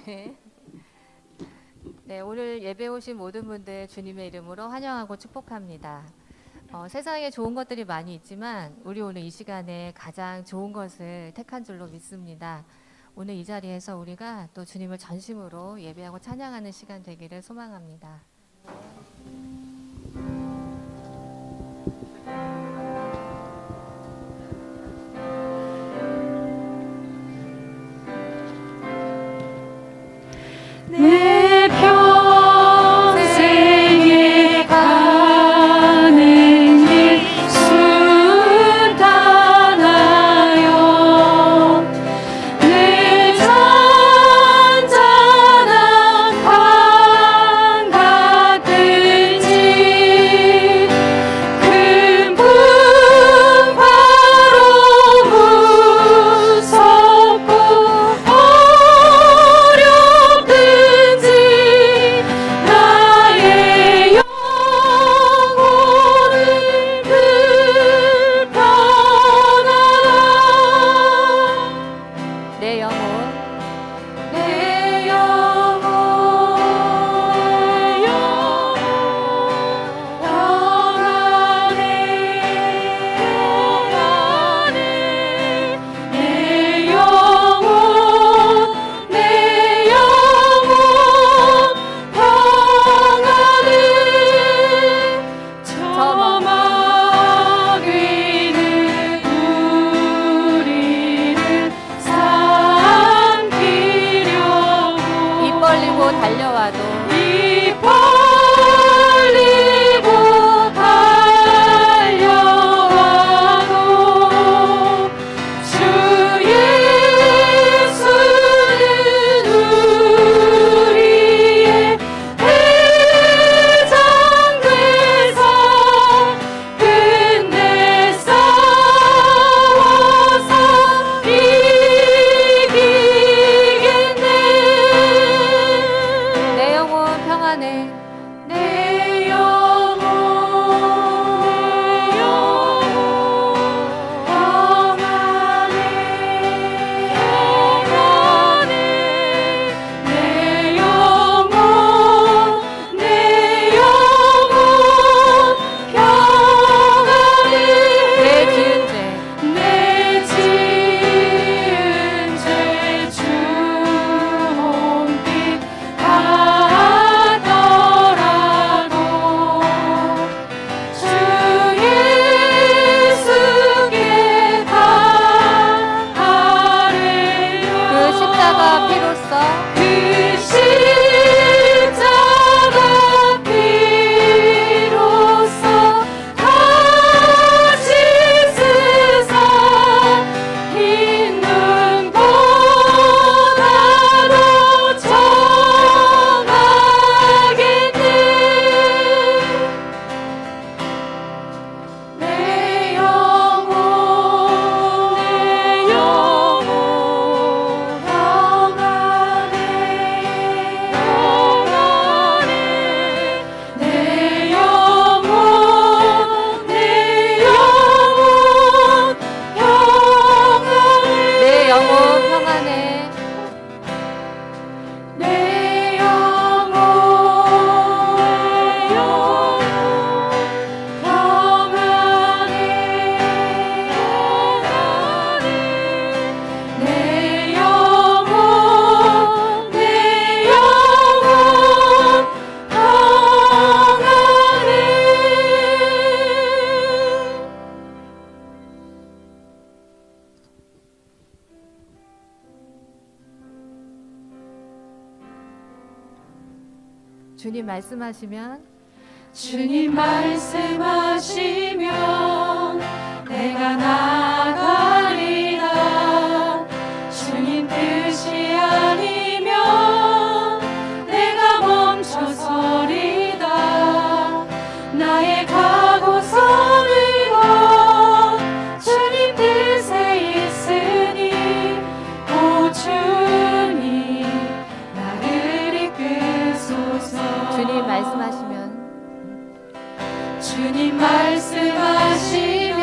네. 네, 오늘 예배 오신 모든 분들 주님의 이름으로 환영하고 축복합니다. 세상에 좋은 것들이 많이 있지만 우리 오늘 이 시간에 가장 좋은 것을 택한 줄로 믿습니다. 오늘 이 자리에서 우리가 또 주님을 전심으로 예배하고 찬양하는 시간 되기를 소망합니다. 내 평생에 가는 길 순탄하여 내 잔잔한 강 같은지 큰 풍파로 무섭고 어렵든지 나의 영혼은 불편하라. 내 영혼 내 영혼 평안해 평안해 내 영혼 내 영혼 평안해 저 마귀는 우리를 삼키려고 입 벌리고 달려와도 입 벌리고 달려와도 주 예수는 우리의 대장 되사 끝내 싸워서 이기겠네. 내 영혼 평안해. 내 영혼 평안해 평안해 내 영혼 내 영혼 평안해 내 지은 죄 내 지은 죄 주홍빛 같더라도 주 예수께 다 아뢰려 그 십자가 피로써 그 십자가 피로써 다시 세상 흰 눈보다도 정하겠네. 내 영혼 내 영혼 평안해 평안해 내 영혼 내 영혼 평안해 내 영혼 평안해. 내 영혼 평안해 평안해 내 영혼 내 영혼 평안해. 주님 말씀하시면 주님 말씀하시면 내가 나가리라. 주님 뜻이 아니면 내가 멈춰서리다. 나의 각오서는 곧 주님 뜻에 있으니 오 주님 나를 이끄소서. 주님 말씀하시면 주님 말씀하시면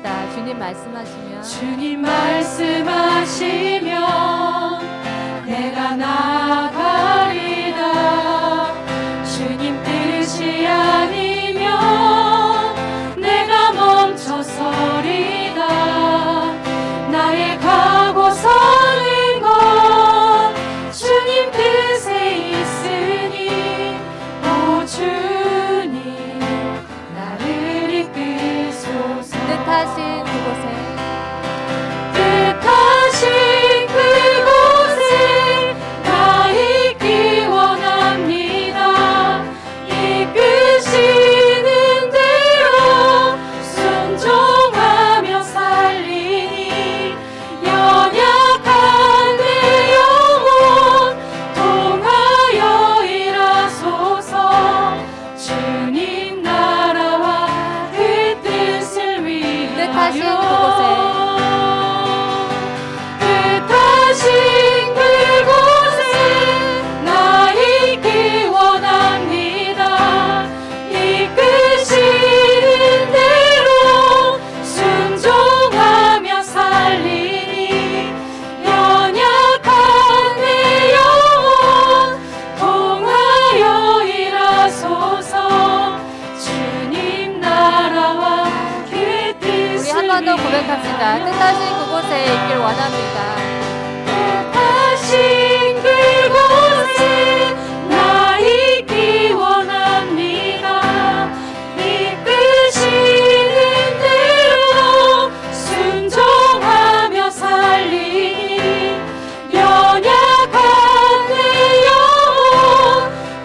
고백합시다. 주님 말씀하시면 주님 말씀하시면 내가 나가리다. 주님 뜻이 아니면 내가 멈춰서리다. 나의 가고 서는 것 주님 뜻에 있으니 오 주님 나를 이끄소서. 뜻하신 그곳에 뜻하신 그곳에 나 있기 원합니다. 이끄시는 대로 순종하며 살리니 연약한 내 영혼 통하여 일하소서. 주님 나라와 그 뜻을 뜻하신 위하여 그곳에 뜻하신 그곳에 나 있기 원합니다. 이끄시는 대로 순종하며 살리니 연약한 내 영혼 통하여 일하소서. 주님 나라와 그 뜻을 우리 한 번 더 고백합시다. 뜻하신 그곳에 있길 원합니다. 뜻하신 그곳에 나 있기 원합니다. 이끄시는 대로 순종하며 살리니 연약한 내 영혼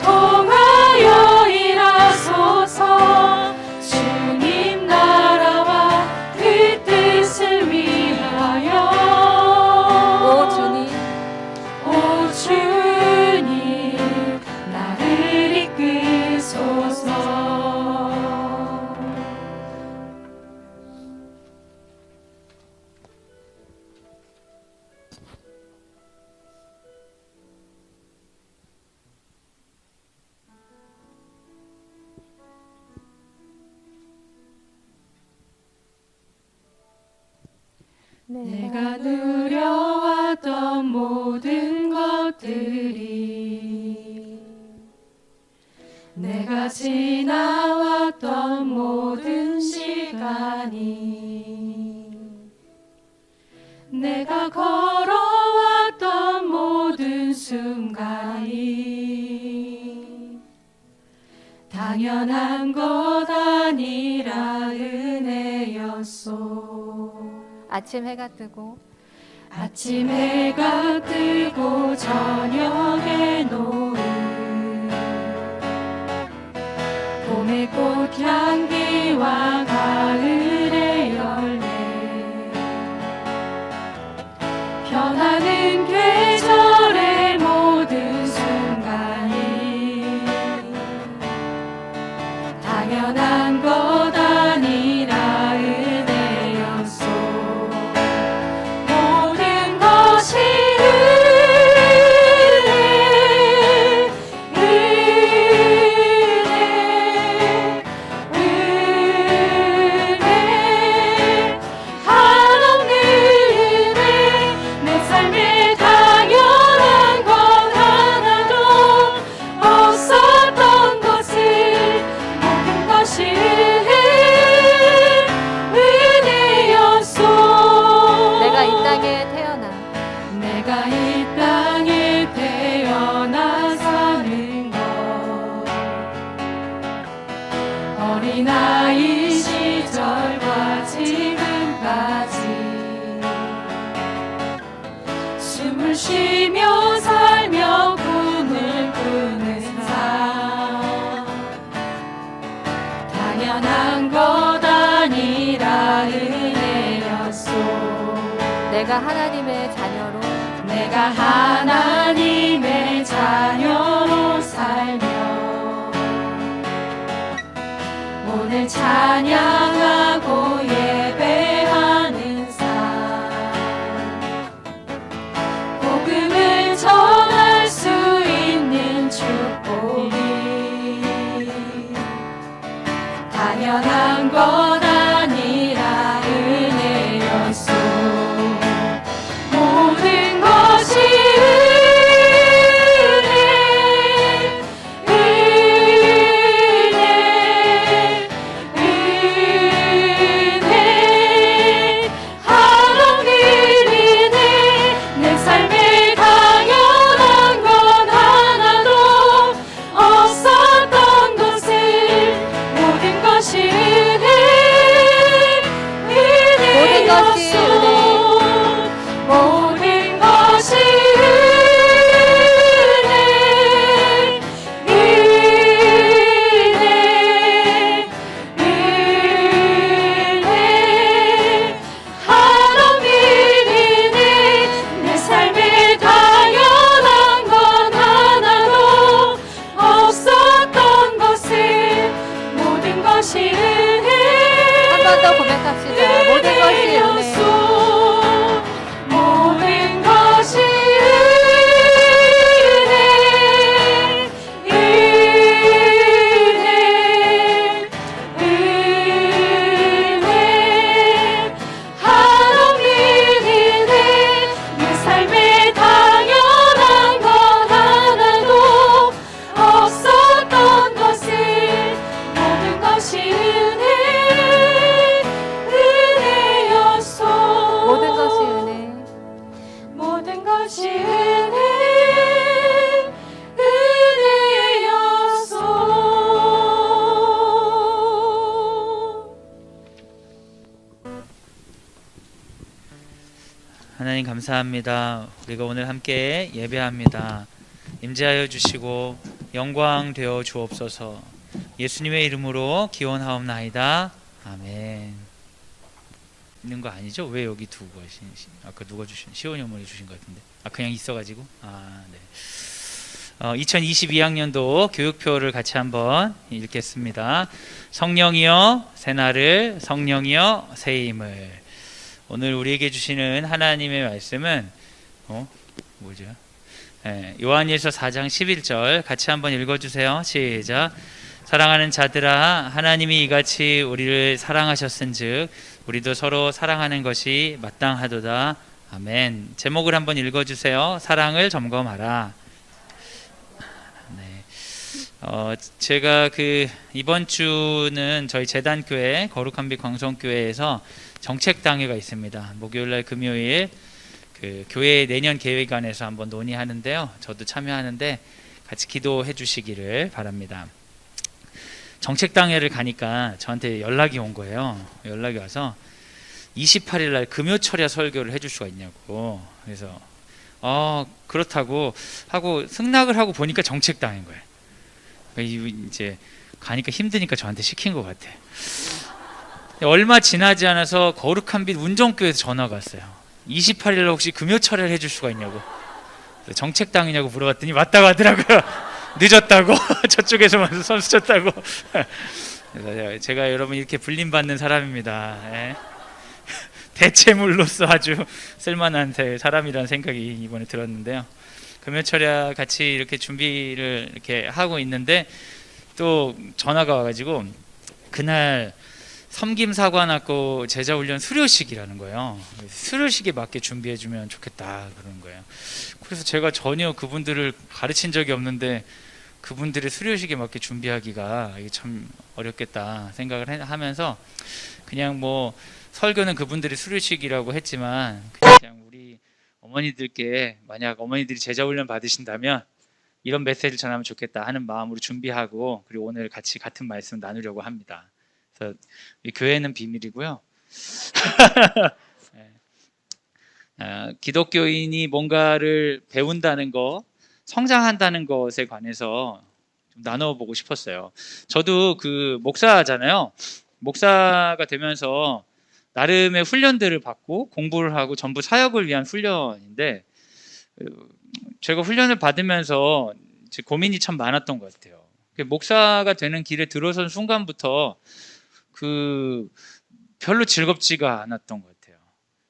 통하여 일하소서. 주님 나라와 그 뜻을 위하여 오 주님 오 주님 나를 이끄소서. 내가 누려왔던 모든 것들이 내가 지나왔던 모든 시간이 내가 걸어왔던 모든 순간이 당연한 것 아니라 은혜였소. 아침 해가 뜨고 아침 해가 뜨고 저녁에 노을 봄의 꽃향기와 가을의 열매 변하는 계절의 모든 순간이 당연한 것 아니라 은혜였소. 모든 것이 은혜 한없는 은혜. 내 삶에 당연한 것 하나도 없었던 것을 모든 것이 은혜였소. 내가 이 땅에 태어나 내가 이 땅에 태어나 사는 것 어린아이 시절과 지금까지 숨을 쉬며 살며 꿈을 꾸는 삶 당연한 것 아니라 은혜였소. 내가 하나님의 자녀로 내가 하나님의 자녀로 살며 오늘 찬양하고 예배하는 삶 복음을 전할 수 있는 축복이 당연한 것 아니라 하나님 감사합니다. 우리가 오늘 함께 예배합니다. 임재하여 주시고 영광 되어 주옵소서. 예수님의 이름으로 기원하옵나이다. 아멘. 있는 거 아니죠? 왜 여기 두고 하신? 아까 누가 주신? 시온이 어머니 주신 것 같은데. 그냥 있어가지고. 네. 2022학년도 교육표를 같이 한번 읽겠습니다. 성령이여 새날을, 성령이여 새 힘을. 오늘 우리에게 주시는 하나님의 말씀은 뭐죠? 요한일서 4장 11절 같이 한번 읽어주세요. 시작. 사랑하는 자들아, 하나님이 이같이 우리를 사랑하셨은즉 우리도 서로 사랑하는 것이 마땅하도다. 아멘. 제목을 한번 읽어주세요. 사랑을 점검하라. 제가 이번 주는 저희 재단교회 거룩한 빛 광성교회에서 정책당회가 있습니다. 목요일날 금요일 교회 내년 계획안에서 한번 논의하는데요. 저도 참여하는데 같이 기도해 주시기를 바랍니다. 정책당회를 가니까 저한테 연락이 온 거예요. 연락이 와서 28일날 금요철야 설교를 해줄 수가 있냐고. 그래서 그렇다고 하고 승낙을 하고 보니까 정책당인 거예요. 이제 가니까 힘드니까 저한테 시킨 것 같아. 얼마 지나지 않아서 거룩한 빛 운정교회에서 전화가 왔어요. 28일 혹시 금요철야를 해줄 수가 있냐고. 정책당이냐고 물어봤더니 맞다고 하더라고요. 늦었다고. 저쪽에서만 선수 쳤다고. 그래서 제가 여러분 이렇게 불림받는 사람입니다. 대체물로서 아주 쓸만한 사람이라는 생각이 이번에 들었는데요. 금요철야 같이 이렇게 준비를 이렇게 하고 있는데 또 전화가 와가지고 그날 섬김사관학교 제자훈련 수료식이라는 거예요. 수료식에 맞게 준비해주면 좋겠다 그러는 거예요. 그래서 제가 전혀 그분들을 가르친 적이 없는데 그분들의 수료식에 맞게 준비하기가 이게 참 어렵겠다 생각을 하면서 그냥 설교는 그분들의 수료식이라고 했지만 그냥 우리 어머니들께 만약 어머니들이 제자훈련 받으신다면 이런 메시지를 전하면 좋겠다 하는 마음으로 준비하고 그리고 오늘 같이 같은 말씀 나누려고 합니다. 그래서 이 교회는 비밀이고요. 기독교인이 뭔가를 배운다는 거, 성장한다는 것에 관해서 좀 나눠보고 싶었어요. 저도 목사잖아요. 목사가 되면서 나름의 훈련들을 받고 공부를 하고 전부 사역을 위한 훈련인데 제가 훈련을 받으면서 고민이 참 많았던 것 같아요. 목사가 되는 길에 들어선 순간부터 별로 즐겁지가 않았던 것 같아요.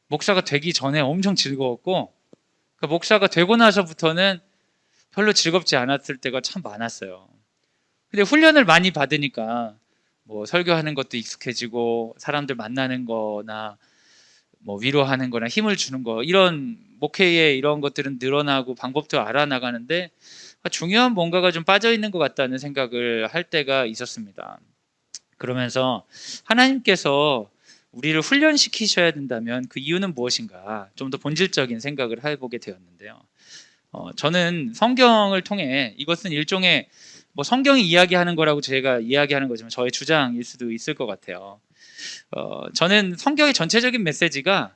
목사가 되기 전에 엄청 즐거웠고 목사가 되고 나서부터는 별로 즐겁지 않았을 때가 참 많았어요. 근데 훈련을 많이 받으니까 설교하는 것도 익숙해지고 사람들 만나는 거나 위로하는 거나 힘을 주는 거 이런 목회의 이런 것들은 늘어나고 방법도 알아나가는데 중요한 뭔가가 좀 빠져 있는 것 같다는 생각을 할 때가 있었습니다. 그러면서 하나님께서 우리를 훈련시키셔야 된다면 그 이유는 무엇인가 좀 더 본질적인 생각을 해보게 되었는데요. 저는 성경을 통해 이것은 일종의 성경이 이야기하는 거라고 제가 이야기하는 거지만 저의 주장일 수도 있을 것 같아요. 저는 성경의 전체적인 메시지가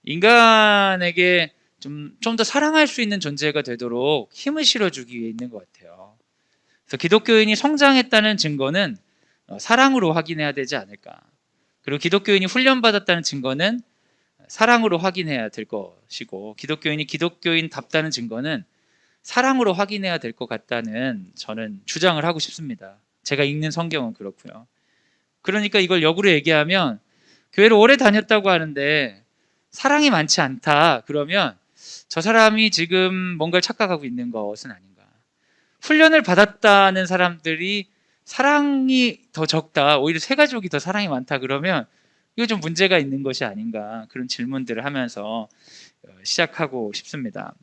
인간에게 좀 더 사랑할 수 있는 존재가 되도록 힘을 실어주기 위해 있는 것 같아요. 그래서 기독교인이 성장했다는 증거는 사랑으로 확인해야 되지 않을까. 그리고 기독교인이 훈련받았다는 증거는 사랑으로 확인해야 될 것이고 기독교인이 기독교인답다는 증거는 사랑으로 확인해야 될 것 같다는 저는 주장을 하고 싶습니다. 제가 읽는 성경은 그렇고요. 그러니까 이걸 역으로 얘기하면 교회를 오래 다녔다고 하는데 사랑이 많지 않다 그러면 저 사람이 지금 뭔가를 착각하고 있는 것은 아닌가. 훈련을 받았다는 사람들이 사랑이 더 적다, 오히려 새 가족이 더 사랑이 많다 그러면 이거 좀 문제가 있는 것이 아닌가, 그런 질문들을 하면서 시작하고 싶습니다.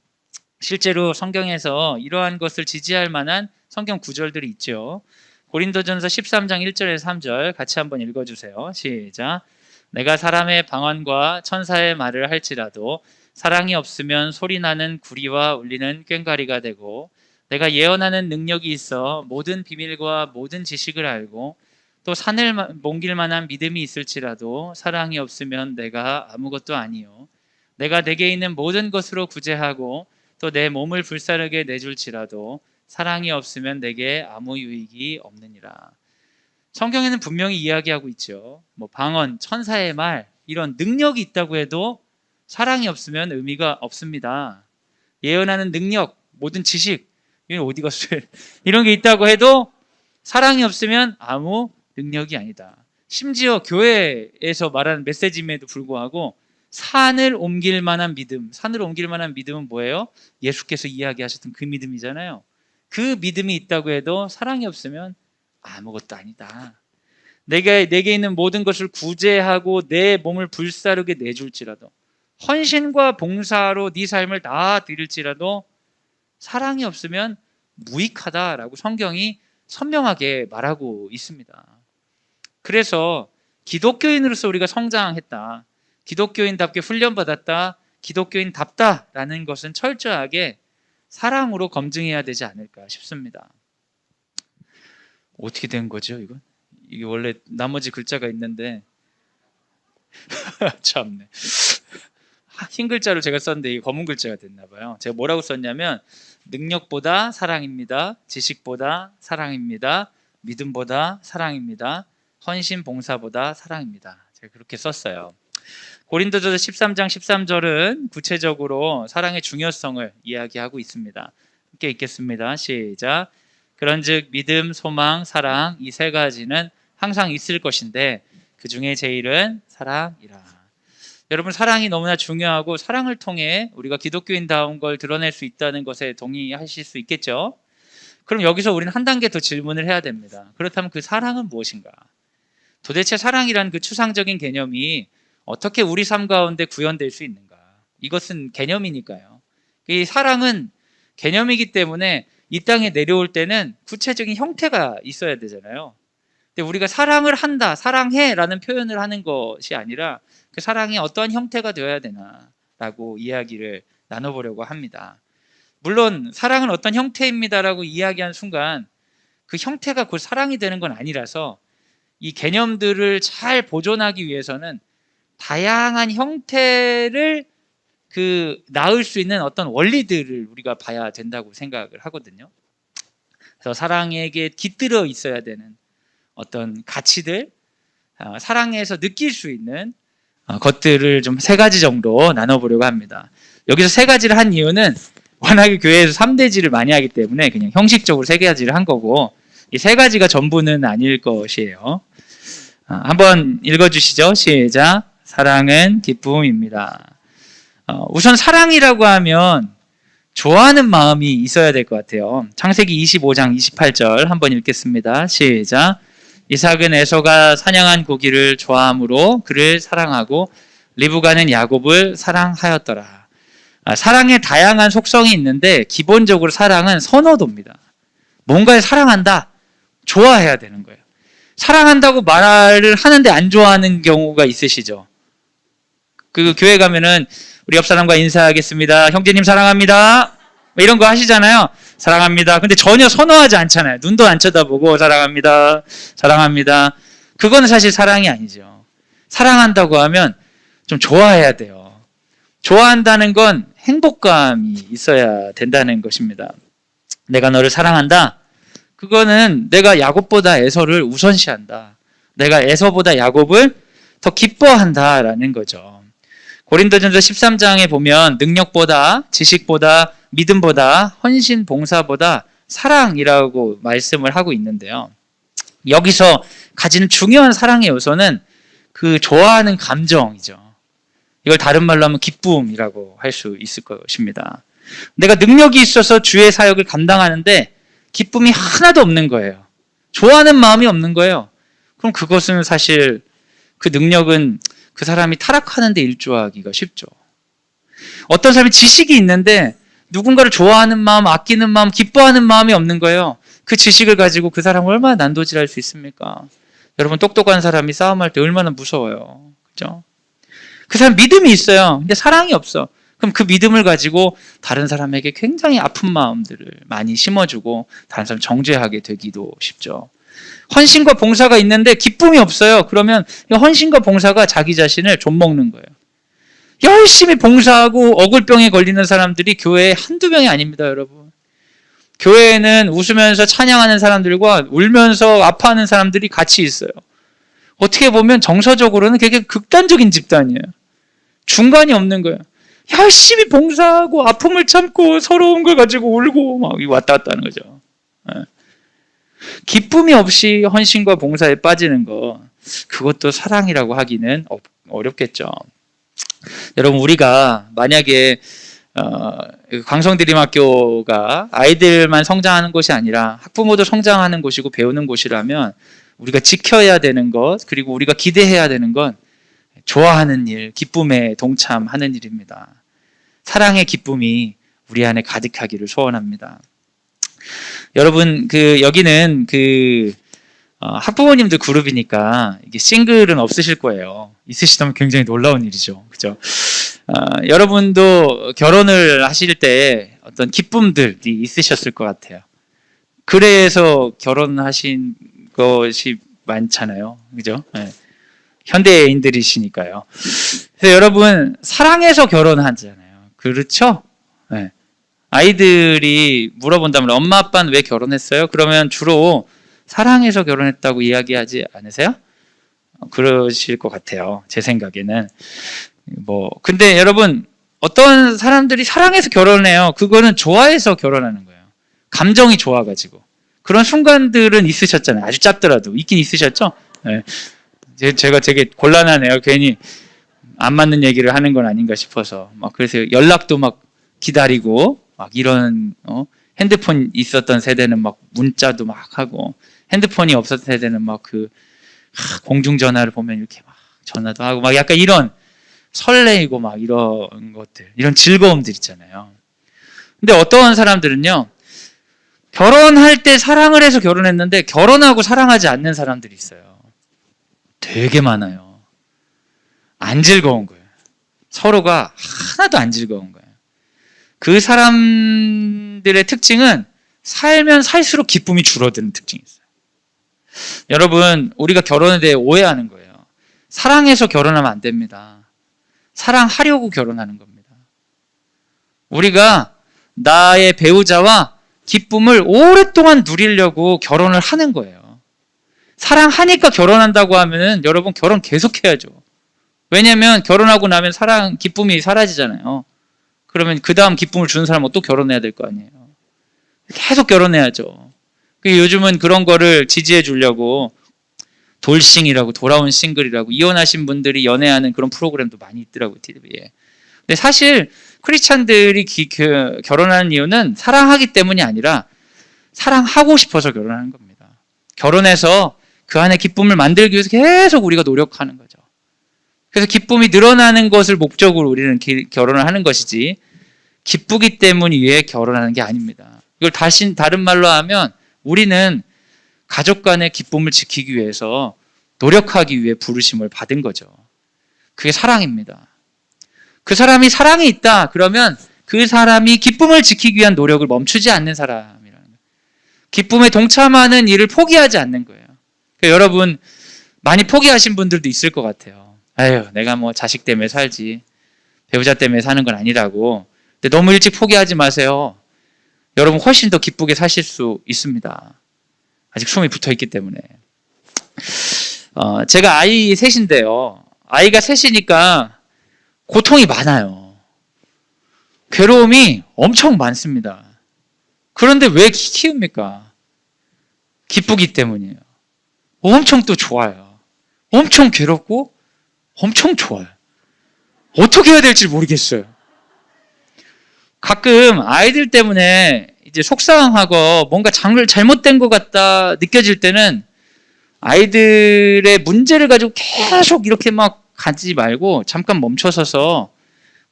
실제로 성경에서 이러한 것을 지지할 만한 성경 구절들이 있죠. 고린도전서 13장 1절에서 3절 같이 한번 읽어주세요. 시작. 내가 사람의 방언과 천사의 말을 할지라도 사랑이 없으면 소리나는 구리와 울리는 꽹과리가 되고, 내가 예언하는 능력이 있어 모든 비밀과 모든 지식을 알고 또 산을 옮길 만한 믿음이 있을지라도 사랑이 없으면 내가 아무것도 아니요 내가 내게 있는 모든 것으로 구제하고 또 내 몸을 불사르게 내줄지라도 사랑이 없으면 내게 아무 유익이 없느니라. 성경에는 분명히 이야기하고 있죠. 뭐 방언, 천사의 말 이런 능력이 있다고 해도 사랑이 없으면 의미가 없습니다. 예언하는 능력, 모든 지식, 이건 어디 갔어요? 이런 게 있다고 해도 사랑이 없으면 아무 능력이 아니다. 심지어 교회에서 말하는 메시지임에도 불구하고 산을 옮길 만한 믿음, 산을 옮길 만한 믿음은 뭐예요? 예수께서 이야기하셨던 그 믿음이잖아요. 그 믿음이 있다고 해도 사랑이 없으면 아무것도 아니다. 내게 있는 모든 것을 구제하고 내 몸을 불사르게 내줄지라도, 헌신과 봉사로 네 삶을 다 드릴지라도 사랑이 없으면 무익하다라고 성경이 선명하게 말하고 있습니다. 그래서 기독교인으로서 우리가 성장했다, 기독교인답게 훈련받았다, 기독교인답다라는 것은 철저하게 사랑으로 검증해야 되지 않을까 싶습니다. 어떻게 된 거죠, 이건? 이게 원래 나머지 글자가 있는데 참네. 흰 글자로 제가 썼는데 이게 검은 글자가 됐나 봐요. 제가 뭐라고 썼냐면 능력보다 사랑입니다. 지식보다 사랑입니다. 믿음보다 사랑입니다. 헌신 봉사보다 사랑입니다. 제가 그렇게 썼어요. 고린도전서 13장 13절은 구체적으로 사랑의 중요성을 이야기하고 있습니다. 함께 읽겠습니다. 시작. 그런즉 믿음, 소망, 사랑 이 세 가지는 항상 있을 것인데 그 중에 제일은 사랑이라. 여러분, 사랑이 너무나 중요하고 사랑을 통해 우리가 기독교인다운 걸 드러낼 수 있다는 것에 동의하실 수 있겠죠? 그럼 여기서 우리는 한 단계 더 질문을 해야 됩니다. 그렇다면 그 사랑은 무엇인가? 도대체 사랑이라는 그 추상적인 개념이 어떻게 우리 삶 가운데 구현될 수 있는가? 이것은 개념이니까요. 이 사랑은 개념이기 때문에 이 땅에 내려올 때는 구체적인 형태가 있어야 되잖아요. 근데 우리가 사랑을 한다, 사랑해 라는 표현을 하는 것이 아니라 그 사랑이 어떠한 형태가 되어야 되나라고 이야기를 나눠보려고 합니다. 물론 사랑은 어떤 형태입니다라고 이야기한 순간 그 형태가 곧 사랑이 되는 건 아니라서 이 개념들을 잘 보존하기 위해서는 다양한 형태를 낳을 수 있는 어떤 원리들을 우리가 봐야 된다고 생각을 하거든요. 그래서 사랑에게 깃들어 있어야 되는 어떤 가치들, 사랑에서 느낄 수 있는 것들을 좀 세 가지 정도 나눠보려고 합니다. 여기서 세 가지를 한 이유는 워낙에 교회에서 3대지를 많이 하기 때문에 그냥 형식적으로 세 가지를 한 거고, 이 세 가지가 전부는 아닐 것이에요. 한번 읽어주시죠. 시작. 사랑은 기쁨입니다. 우선 사랑이라고 하면 좋아하는 마음이 있어야 될 것 같아요. 창세기 25장 28절 한번 읽겠습니다. 시작. 이삭은 에서가 사냥한 고기를 좋아하므로 그를 사랑하고 리브가는 야곱을 사랑하였더라. 사랑의 다양한 속성이 있는데 기본적으로 사랑은 선호도입니다. 뭔가를 사랑한다, 좋아해야 되는 거예요. 사랑한다고 말을 하는데 안 좋아하는 경우가 있으시죠? 그 교회 가면은 우리 옆 사람과 인사하겠습니다. 형제님 사랑합니다. 이런 거 하시잖아요. 사랑합니다. 근데 전혀 선호하지 않잖아요. 눈도 안 쳐다보고 사랑합니다. 사랑합니다. 그거는 사실 사랑이 아니죠. 사랑한다고 하면 좀 좋아해야 돼요. 좋아한다는 건 행복감이 있어야 된다는 것입니다. 내가 너를 사랑한다. 그거는 내가 야곱보다 에서를 우선시한다. 내가 에서보다 야곱을 더 기뻐한다라는 거죠. 고린도전서 13장에 보면 능력보다, 지식보다, 믿음보다, 헌신, 봉사보다 사랑이라고 말씀을 하고 있는데요. 여기서 가지는 중요한 사랑의 요소는 그 좋아하는 감정이죠. 이걸 다른 말로 하면 기쁨이라고 할 수 있을 것입니다. 내가 능력이 있어서 주의 사역을 감당하는데 기쁨이 하나도 없는 거예요. 좋아하는 마음이 없는 거예요. 그럼 그것은 사실 그 능력은 그 사람이 타락하는 데 일조하기가 쉽죠. 어떤 사람이 지식이 있는데 누군가를 좋아하는 마음, 아끼는 마음, 기뻐하는 마음이 없는 거예요. 그 지식을 가지고 그 사람을 얼마나 난도질할 수 있습니까? 여러분, 똑똑한 사람이 싸움할 때 얼마나 무서워요. 그죠? 그 사람 믿음이 있어요. 근데 사랑이 없어. 그럼 그 믿음을 가지고 다른 사람에게 굉장히 아픈 마음들을 많이 심어주고 다른 사람 정죄하게 되기도 쉽죠. 헌신과 봉사가 있는데 기쁨이 없어요. 그러면 헌신과 봉사가 자기 자신을 좀먹는 거예요. 열심히 봉사하고 억울병에 걸리는 사람들이 교회에 한두 명이 아닙니다, 여러분. 교회에는 웃으면서 찬양하는 사람들과 울면서 아파하는 사람들이 같이 있어요. 어떻게 보면 정서적으로는 되게 극단적인 집단이에요. 중간이 없는 거예요. 열심히 봉사하고 아픔을 참고 서러운 걸 가지고 울고 막 왔다 갔다 하는 거죠. 기쁨이 없이 헌신과 봉사에 빠지는 거, 그것도 사랑이라고 하기는 어렵겠죠. 여러분, 우리가 만약에 광성드림학교가 아이들만 성장하는 곳이 아니라 학부모도 성장하는 곳이고 배우는 곳이라면 우리가 지켜야 되는 것, 그리고 우리가 기대해야 되는 건 좋아하는 일, 기쁨에 동참하는 일입니다. 사랑의 기쁨이 우리 안에 가득하기를 소원합니다. 여러분, 여기는 학부모님들 그룹이니까 이게 싱글은 없으실 거예요. 있으시다면 굉장히 놀라운 일이죠. 그죠? 여러분도 결혼을 하실 때 어떤 기쁨들이 있으셨을 것 같아요. 그래서 결혼하신 것이 많잖아요. 그죠? 네. 현대인들이시니까요. 그래서 여러분, 사랑해서 결혼하잖아요. 그렇죠? 네. 아이들이 물어본다면 엄마 아빠는 왜 결혼했어요? 그러면 주로 사랑해서 결혼했다고 이야기하지 않으세요? 그러실 것 같아요. 제 생각에는. 근데 여러분, 어떤 사람들이 사랑해서 결혼해요. 그거는 좋아해서 결혼하는 거예요. 감정이 좋아가지고. 그런 순간들은 있으셨잖아요. 아주 짧더라도. 있긴 있으셨죠? 네. 제가 되게 곤란하네요. 괜히 안 맞는 얘기를 하는 건 아닌가 싶어서. 그래서 연락도 막 기다리고, 이런, 핸드폰 있었던 세대는 막 문자도 막 하고, 핸드폰이 없었던 세대는 공중전화를 보면 이렇게 막 전화도 하고, 약간 이런 설레이고 이런 것들, 이런 즐거움들 있잖아요. 근데 어떤 사람들은요, 결혼할 때 사랑을 해서 결혼했는데 결혼하고 사랑하지 않는 사람들이 있어요. 되게 많아요. 안 즐거운 거예요. 서로가 하나도 안 즐거운 거예요. 그 사람들의 특징은 살면 살수록 기쁨이 줄어드는 특징이 있어요. 여러분, 우리가 결혼에 대해 오해하는 거예요. 사랑해서 결혼하면 안 됩니다. 사랑하려고 결혼하는 겁니다. 우리가 나의 배우자와 기쁨을 오랫동안 누리려고 결혼을 하는 거예요. 사랑하니까 결혼한다고 하면은 여러분 결혼 계속해야죠. 왜냐면 결혼하고 나면 기쁨이 사라지잖아요. 그러면 그 다음 기쁨을 주는 사람은 또 결혼해야 될 거 아니에요. 계속 결혼해야죠. 요즘은 그런 거를 지지해 주려고 돌싱이라고, 돌아온 싱글이라고, 이혼하신 분들이 연애하는 그런 프로그램도 많이 있더라고요, TV에. 근데 사실 크리스찬들이 결혼하는 이유는 사랑하기 때문이 아니라 사랑하고 싶어서 결혼하는 겁니다. 결혼해서 그 안에 기쁨을 만들기 위해서 계속 우리가 노력하는 거죠. 그래서 기쁨이 늘어나는 것을 목적으로 우리는 결혼을 하는 것이지, 기쁘기 때문에 위해 결혼하는 게 아닙니다. 이걸 다른 말로 하면 우리는 가족 간의 기쁨을 지키기 위해서 노력하기 위해 부르심을 받은 거죠. 그게 사랑입니다. 그 사람이 사랑이 있다 그러면 그 사람이 기쁨을 지키기 위한 노력을 멈추지 않는 사람이라는 거예요. 기쁨에 동참하는 일을 포기하지 않는 거예요. 그러니까 여러분, 많이 포기하신 분들도 있을 것 같아요. 아유, 내가 자식 때문에 살지, 배우자 때문에 사는 건 아니라고. 근데 너무 일찍 포기하지 마세요. 여러분 훨씬 더 기쁘게 사실 수 있습니다. 아직 숨이 붙어 있기 때문에. 제가 아이 셋인데요. 아이가 셋이니까 고통이 많아요. 괴로움이 엄청 많습니다. 그런데 왜 키웁니까? 기쁘기 때문이에요. 엄청 또 좋아요. 엄청 괴롭고 엄청 좋아요. 어떻게 해야 될지 모르겠어요. 가끔 아이들 때문에 이제 속상하고 뭔가 잘못된 것 같다 느껴질 때는 아이들의 문제를 가지고 계속 이렇게 가지 말고 잠깐 멈춰서서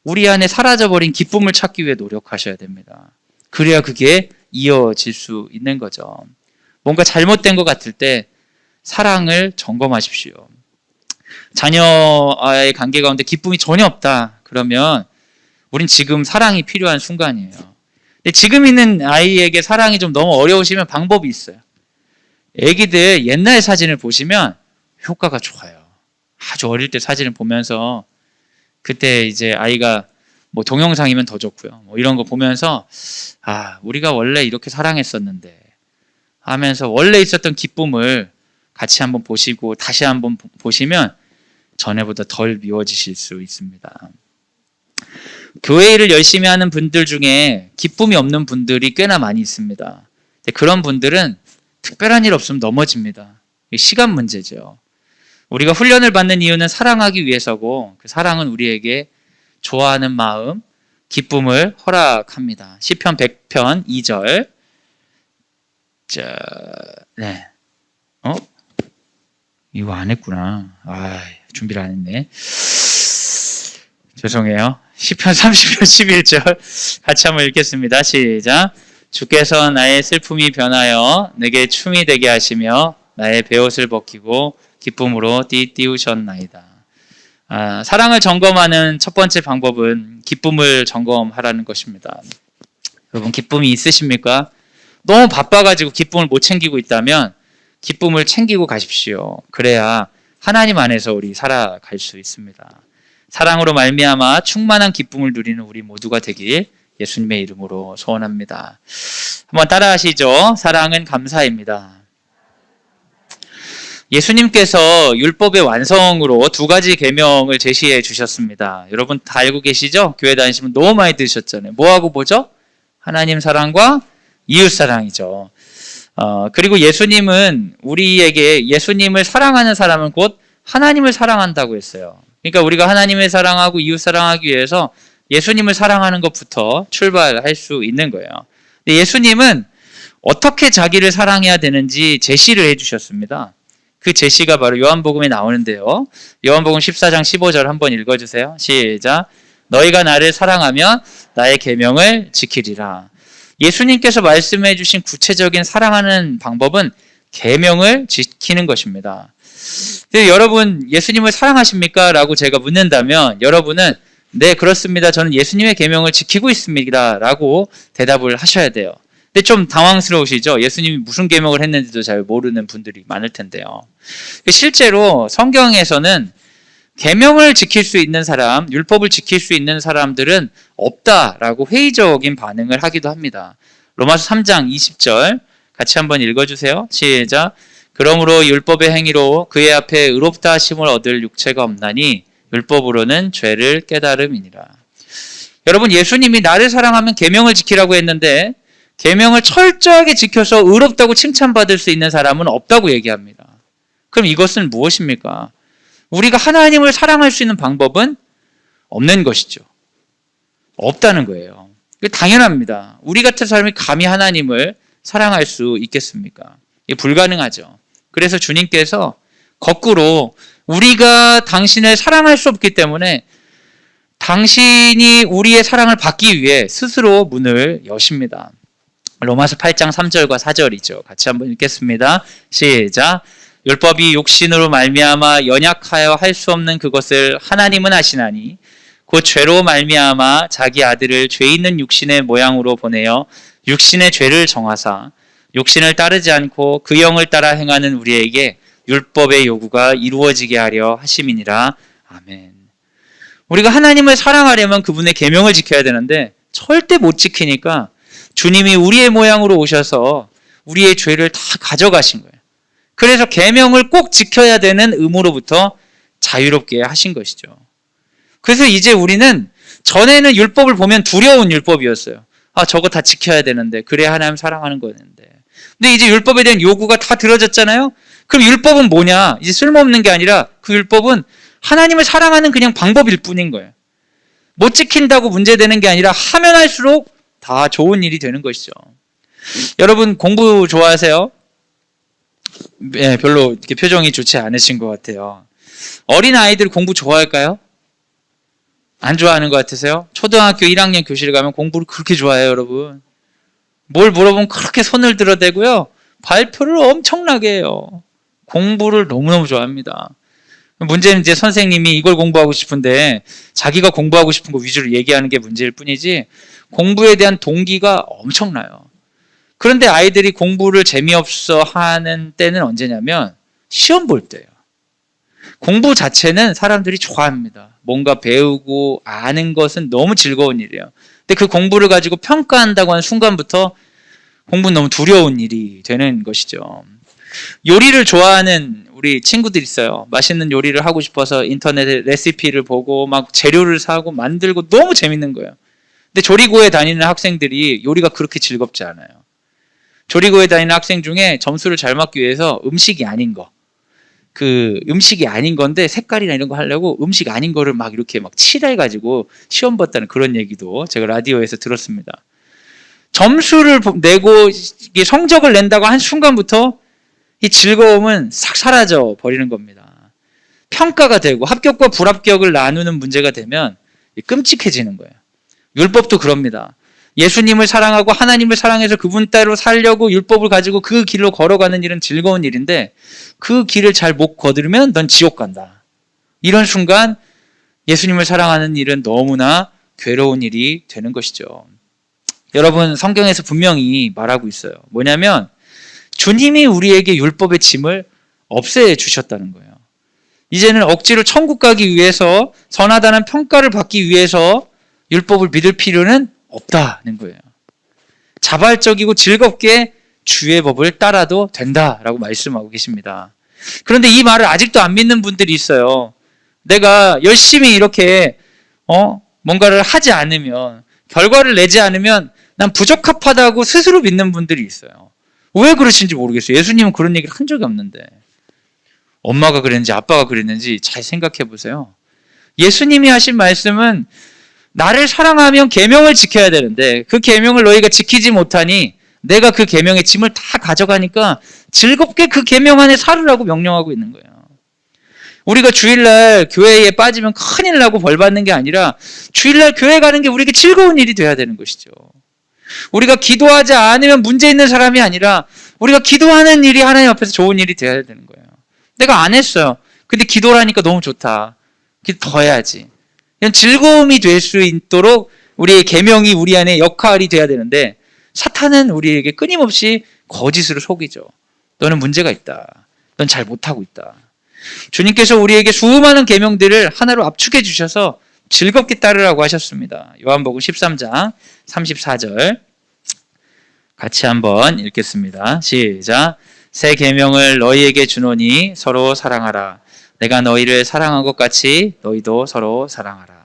우리 안에 사라져버린 기쁨을 찾기 위해 노력하셔야 됩니다. 그래야 그게 이어질 수 있는 거죠. 뭔가 잘못된 것 같을 때 사랑을 점검하십시오. 자녀와의 관계 가운데 기쁨이 전혀 없다 그러면 우린 지금 사랑이 필요한 순간이에요. 근데 지금 있는 아이에게 사랑이 좀 너무 어려우시면 방법이 있어요. 애기들 옛날 사진을 보시면 효과가 좋아요. 아주 어릴 때 사진을 보면서 그때 이제 아이가 뭐 동영상이면 더 좋고요. 뭐 이런 거 보면서 우리가 원래 이렇게 사랑했었는데 하면서 원래 있었던 기쁨을 같이 한번 보시고 다시 한번 보시면 전에보다 덜 미워지실 수 있습니다. 교회 일을 열심히 하는 분들 중에 기쁨이 없는 분들이 꽤나 많이 있습니다. 그런 분들은 특별한 일 없으면 넘어집니다. 시간 문제죠. 우리가 훈련을 받는 이유는 사랑하기 위해서고 그 사랑은 우리에게 좋아하는 마음, 기쁨을 허락합니다. 시편 100편 2절. 이거 안 했구나. 준비를 안 했네. 죄송해요. 시편 30편 11절 같이 한번 읽겠습니다. 시작. 주께서 나의 슬픔이 변하여 내게 춤이 되게 하시며 나의 베옷을 벗기고 기쁨으로 띠우셨나이다. 사랑을 점검하는 첫 번째 방법은 기쁨을 점검하라는 것입니다. 여러분 기쁨이 있으십니까? 너무 바빠가지고 기쁨을 못 챙기고 있다면 기쁨을 챙기고 가십시오. 그래야 하나님 안에서 우리 살아갈 수 있습니다. 사랑으로 말미암아 충만한 기쁨을 누리는 우리 모두가 되길 예수님의 이름으로 소원합니다. 한번 따라하시죠. 사랑은 감사입니다. 예수님께서 율법의 완성으로 두 가지 계명을 제시해 주셨습니다. 여러분 다 알고 계시죠? 교회 다니시면 너무 많이 들으셨잖아요. 뭐하고 뭐죠? 하나님 사랑과 이웃 사랑이죠. 그리고 예수님은 우리에게 예수님을 사랑하는 사람은 곧 하나님을 사랑한다고 했어요. 그러니까 우리가 하나님을 사랑하고 이웃 사랑하기 위해서 예수님을 사랑하는 것부터 출발할 수 있는 거예요. 근데 예수님은 어떻게 자기를 사랑해야 되는지 제시를 해주셨습니다. 그 제시가 바로 요한복음에 나오는데요. 요한복음 14장 15절 한번 읽어주세요. 시작. 너희가 나를 사랑하면 나의 계명을 지키리라. 예수님께서 말씀해 주신 구체적인 사랑하는 방법은 계명을 지키는 것입니다. 여러분 예수님을 사랑하십니까? 라고 제가 묻는다면 여러분은 네 그렇습니다. 저는 예수님의 계명을 지키고 있습니다. 라고 대답을 하셔야 돼요. 근데 좀 당황스러우시죠? 예수님이 무슨 계명을 했는지도 잘 모르는 분들이 많을 텐데요. 실제로 성경에서는 계명을 지킬 수 있는 사람, 율법을 지킬 수 있는 사람들은 없다라고 회의적인 반응을 하기도 합니다. 로마서 3장 20절 같이 한번 읽어주세요. 시작. 그러므로 율법의 행위로 그의 앞에 의롭다 하심을 얻을 육체가 없나니 율법으로는 죄를 깨달음이니라. 여러분 예수님이 나를 사랑하면 계명을 지키라고 했는데 계명을 철저하게 지켜서 의롭다고 칭찬받을 수 있는 사람은 없다고 얘기합니다. 그럼 이것은 무엇입니까? 우리가 하나님을 사랑할 수 있는 방법은 없는 것이죠. 없다는 거예요. 당연합니다. 우리 같은 사람이 감히 하나님을 사랑할 수 있겠습니까? 이게 불가능하죠. 그래서 주님께서 거꾸로 우리가 당신을 사랑할 수 없기 때문에 당신이 우리의 사랑을 받기 위해 스스로 문을 여십니다. 로마서 8장 3절과 4절이죠. 같이 한번 읽겠습니다. 시작. 율법이 육신으로 말미암아 연약하여 할 수 없는 그것을 하나님은 하시나니 곧 죄로 말미암아 자기 아들을 죄 있는 육신의 모양으로 보내어 육신의 죄를 정하사 육신을 따르지 않고 그 영을 따라 행하는 우리에게 율법의 요구가 이루어지게 하려 하심이니라. 아멘. 우리가 하나님을 사랑하려면 그분의 계명을 지켜야 되는데 절대 못 지키니까 주님이 우리의 모양으로 오셔서 우리의 죄를 다 가져가신 거예요. 그래서 계명을 꼭 지켜야 되는 의무로부터 자유롭게 하신 것이죠. 그래서 이제 우리는 전에는 율법을 보면 두려운 율법이었어요. 저거 다 지켜야 되는데 그래야 하나님 사랑하는 거였는데. 근데 이제 율법에 대한 요구가 다 들어졌잖아요. 그럼 율법은 뭐냐? 이제 쓸모없는 게 아니라 그 율법은 하나님을 사랑하는 그냥 방법일 뿐인 거예요. 못 지킨다고 문제되는 게 아니라 하면 할수록 다 좋은 일이 되는 것이죠. 여러분 공부 좋아하세요? 네, 별로 이렇게 표정이 좋지 않으신 것 같아요. 어린 아이들 공부 좋아할까요? 안 좋아하는 것 같으세요? 초등학교 1학년 교실에 가면 공부를 그렇게 좋아해요, 여러분. 뭘 물어보면 그렇게 손을 들어대고요. 발표를 엄청나게 해요. 공부를 너무너무 좋아합니다. 문제는 이제 선생님이 이걸 공부하고 싶은데 자기가 공부하고 싶은 거 위주로 얘기하는 게 문제일 뿐이지 공부에 대한 동기가 엄청나요. 그런데 아이들이 공부를 재미없어 하는 때는 언제냐면 시험 볼 때예요. 공부 자체는 사람들이 좋아합니다. 뭔가 배우고 아는 것은 너무 즐거운 일이에요. 근데 그 공부를 가지고 평가한다고 하는 순간부터 공부는 너무 두려운 일이 되는 것이죠. 요리를 좋아하는 우리 친구들 있어요. 맛있는 요리를 하고 싶어서 인터넷에 레시피를 보고 막 재료를 사고 만들고 너무 재밌는 거예요. 근데 조리고에 다니는 학생들이 요리가 그렇게 즐겁지 않아요. 조리고에 다니는 학생 중에 점수를 잘 맞기 위해서 음식이 아닌 거, 그 음식이 아닌 건데 색깔이나 이런 거 하려고 음식 아닌 거를 막 이렇게 막 칠해가지고 시험 봤다는 그런 얘기도 제가 라디오에서 들었습니다. 점수를 내고 성적을 낸다고 한 순간부터 이 즐거움은 싹 사라져 버리는 겁니다. 평가가 되고 합격과 불합격을 나누는 문제가 되면 끔찍해지는 거예요. 율법도 그럽니다. 예수님을 사랑하고 하나님을 사랑해서 그분 따로 살려고 율법을 가지고 그 길로 걸어가는 일은 즐거운 일인데 그 길을 잘 못 거두면 넌 지옥 간다. 이런 순간 예수님을 사랑하는 일은 너무나 괴로운 일이 되는 것이죠. 여러분, 성경에서 분명히 말하고 있어요. 뭐냐면 주님이 우리에게 율법의 짐을 없애 주셨다는 거예요. 이제는 억지로 천국 가기 위해서 선하다는 평가를 받기 위해서 율법을 믿을 필요는 없다는 거예요. 자발적이고 즐겁게 주의 법을 따라도 된다라고 말씀하고 계십니다. 그런데 이 말을 아직도 안 믿는 분들이 있어요. 내가 열심히 이렇게 뭔가를 하지 않으면, 결과를 내지 않으면 난 부적합하다고 스스로 믿는 분들이 있어요. 왜 그러신지 모르겠어요. 예수님은 그런 얘기를 한 적이 없는데. 엄마가 그랬는지 아빠가 그랬는지 잘 생각해 보세요. 예수님이 하신 말씀은 나를 사랑하면 계명을 지켜야 되는데 그 계명을 너희가 지키지 못하니 내가 그 계명의 짐을 다 가져가니까 즐겁게 그 계명 안에 살으라고 명령하고 있는 거예요. 우리가 주일날 교회에 빠지면 큰일 나고 벌 받는 게 아니라 주일날 교회 가는 게 우리에게 즐거운 일이 돼야 되는 것이죠. 우리가 기도하지 않으면 문제 있는 사람이 아니라 우리가 기도하는 일이 하나님 앞에서 좋은 일이 돼야 되는 거예요. 내가 안 했어요. 근데 기도를 하니까 너무 좋다. 기도 더 해야지. 이런 즐거움이 될 수 있도록 우리의 계명이 우리 안에 역할이 돼야 되는데 사탄은 우리에게 끊임없이 거짓으로 속이죠. 너는 문제가 있다. 넌 잘 못하고 있다. 주님께서 우리에게 수많은 계명들을 하나로 압축해 주셔서 즐겁게 따르라고 하셨습니다. 요한복음 13장 34절 같이 한번 읽겠습니다. 시작. 새 계명을 너희에게 주노니 서로 사랑하라. 내가 너희를 사랑한 것 같이 너희도 서로 사랑하라.